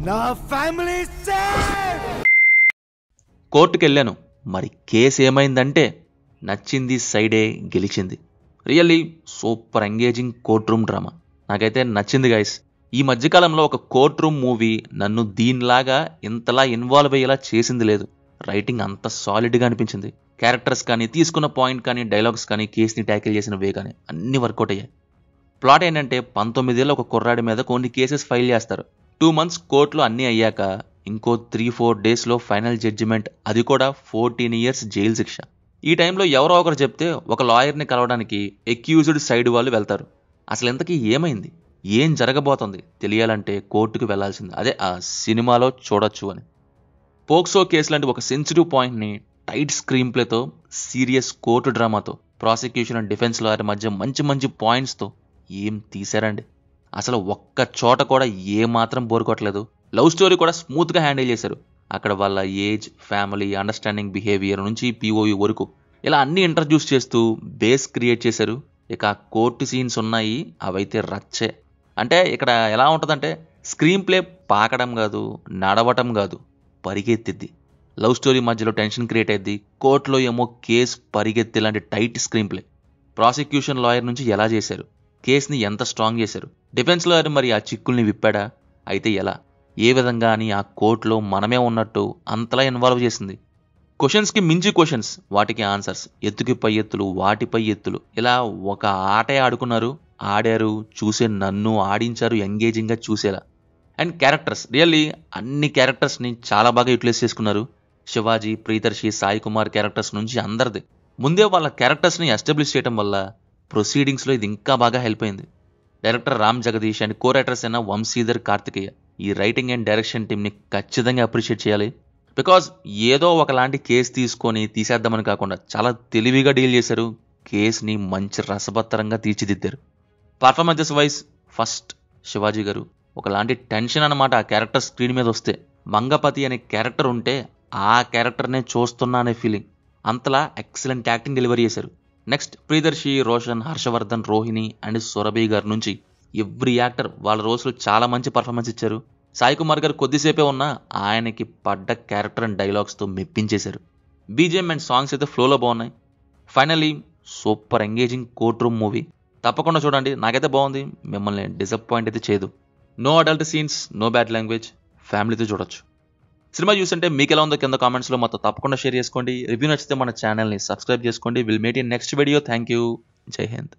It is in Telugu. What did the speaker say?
నా ఫ్యామిలీ సేఫ్. కోర్టుకు వెళ్ళాను, మరి కేసు ఏమైందంటే నచ్చింది సైడే గెలిచింది. Really super engaging court room drama. నాకైతే నచ్చింది గైస్. ఈ మధ్యకాలంలో ఒక కోర్ట్ రూమ్ మూవీ నన్ను దీనిలాగా ఇంతలా ఇన్వాల్వ్ అయ్యేలా చేసింది లేదు. రైటింగ్ అంత సాలిడ్గా అనిపించింది. క్యారెక్టర్స్ కానీ, తీసుకున్న పాయింట్ కానీ, డైలాగ్స్ కానీ, కేసుని ట్యాకిల్ చేసిన వే కానీ అన్ని వర్కౌట్ అయ్యాయి. ప్లాట్ ఏంటంటే 19 ఏళ్ళ ఒక కుర్రాడి మీద కొన్ని కేసెస్ ఫైల్ చేస్తారు. 2 months కోర్టులో అన్నీ అయ్యాక ఇంకో 3-4 daysలో ఫైనల్ జడ్జిమెంట్, అది కూడా 14 years జైలు శిక్ష. ఈ టైంలో ఎవరో ఒకరు చెప్తే ఒక లాయర్ని కలవడానికి ఎక్యూజ్డ్ సైడ్ వాళ్ళు వెళ్తారు. అసలు ఇంతకీ ఏమైంది, ఏం జరగబోతుంది తెలియాలంటే కోర్టుకు వెళ్లాల్సింది. అదే ఆ సినిమాలో చూడొచ్చు అని. పోక్సో కేసు లాంటి ఒక సెన్సిటివ్ పాయింట్ని టైట్ స్క్రీన్ ప్లేతో, సీరియస్ కోర్టు డ్రామాతో, ప్రాసిక్యూషన్ అండ్ డిఫెన్స్ లాయర్ మధ్య మంచి మంచి పాయింట్స్తో ఏం తీశారండి. అసలు ఒక్క చోట కూడా ఏమాత్రం బోర్ కొట్టలేదు. లవ్ స్టోరీ కూడా స్మూత్గా హ్యాండిల్ చేశారు. అక్కడ వాళ్ళ ఏజ్, ఫ్యామిలీ, అండర్స్టాండింగ్ బిహేవియర్ నుంచి పిఓవి వరకు ఇలా అన్ని ఇంట్రడ్యూస్ చేస్తూ బేస్ క్రియేట్ చేశారు. ఇక కోర్టు సీన్స్ ఉన్నాయి, అవైతే రచ్చే. అంటే ఇక్కడ ఎలా ఉంటుందంటే స్క్రీన్ ప్లే పాకడం కాదు, నడవటం కాదు, పరిగెత్తిద్ది. లవ్ స్టోరీ మధ్యలో టెన్షన్ క్రియేట్ అయ్యింది, కోర్టులో ఏమో కేసు పరిగెత్తి లాంటి tight screen play. Prosecution lawyer నుంచి ఎలా చేశారు, కేసుని ఎంత స్ట్రాంగ్ చేశారు, డిఫెన్స్ లాయర్ మరి ఆ చిక్కుల్ని విప్పాడా, అయితే ఎలా, ఏ విధంగా అని ఆ కోర్టులో మనమే ఉన్నట్టు అంతలా ఇన్వాల్వ్ చేసింది. క్వశ్చన్స్కి మించి క్వశ్చన్స్, వాటికి ఆన్సర్స్, ఎత్తుకి పై ఎత్తులు, వాటిపై ఎత్తులు, ఇలా ఒక ఆటే ఆడుకున్నారు, ఆడారు, చూసే నన్ను ఆడించారు ఎంగేజింగ్గా చూసేలా. అండ్ క్యారెక్టర్స్, రియల్లీ అన్ని క్యారెక్టర్స్ని చాలా బాగా యూటిలైజ్ చేసుకున్నారు. శివాజీ, ప్రియదర్శి, సాయి కుమార్ క్యారెక్టర్స్ నుంచి అందరిది ముందే వాళ్ళ క్యారెక్టర్స్ని ఎస్టాబ్లిష్ చేయడం వల్ల ప్రొసీడింగ్స్లో ఇది ఇంకా బాగా హెల్ప్ అయింది. Director Ram Jagadish and co writers అయిన వంశీధర్, కార్తికేయ ఈ రైటింగ్ అండ్ డైరెక్షన్ టీంని ఖచ్చితంగా అప్రిషియేట్ చేయాలి. బికాజ్ ఏదో ఒకలాంటి కేసు తీసుకొని తీసేద్దామని కాకుండా చాలా తెలివిగా డీల్ చేశారు. కేసుని మంచి రసభత్తరంగా తీర్చిదిద్దారు. పర్ఫార్మెన్సెస్ వైజ్ ఫస్ట్ శివాజీ గారు ఒకలాంటి టెన్షన్ అనమాట. ఆ క్యారెక్టర్ స్క్రీన్ మీద వస్తే మంగపతి అనే క్యారెక్టర్ ఉంటే ఆ క్యారెక్టర్నే చూస్తున్నా అనే ఫీలింగ్, అంతలా ఎక్సలెంట్ యాక్టింగ్ డెలివరీ చేశారు. నెక్స్ట్ ప్రియదర్శి, రోషన్, హర్షవర్ధన్, రోహిణి అండ్ సురభి గారి నుంచి ఎవ్రీ యాక్టర్ వాళ్ళ రోజులు చాలా మంచి పర్ఫార్మెన్స్ ఇచ్చారు. సాయి కుమార్ గారు కొద్దిసేపే ఉన్నా ఆయనకి పడ్డ క్యారెక్టర్ అండ్ డైలాగ్స్తో మెప్పించేశారు. బీజిఎం అండ్ సాంగ్స్ అయితే ఫ్లోలో బాగున్నాయి. Finally super engaging courtroom movie. తప్పకుండా చూడండి, నాకైతే బాగుంది, మిమ్మల్ని డిసప్పాయింట్ అయితే చేయదు. No adult scenes, no bad language, ఫ్యామిలీతో చూడొచ్చు. సినిమా చూస్తుంటే మీకు ఎలా ఉందో కింద కామెంట్స్లో మాతో తప్పకుండా షేర్ చేసుకోండి. రివ్యూ నచ్చితే మన ఛానల్ని సబ్స్క్రైబ్ చేసుకోండి. Will meet in next video. Thank you. జై హింద్.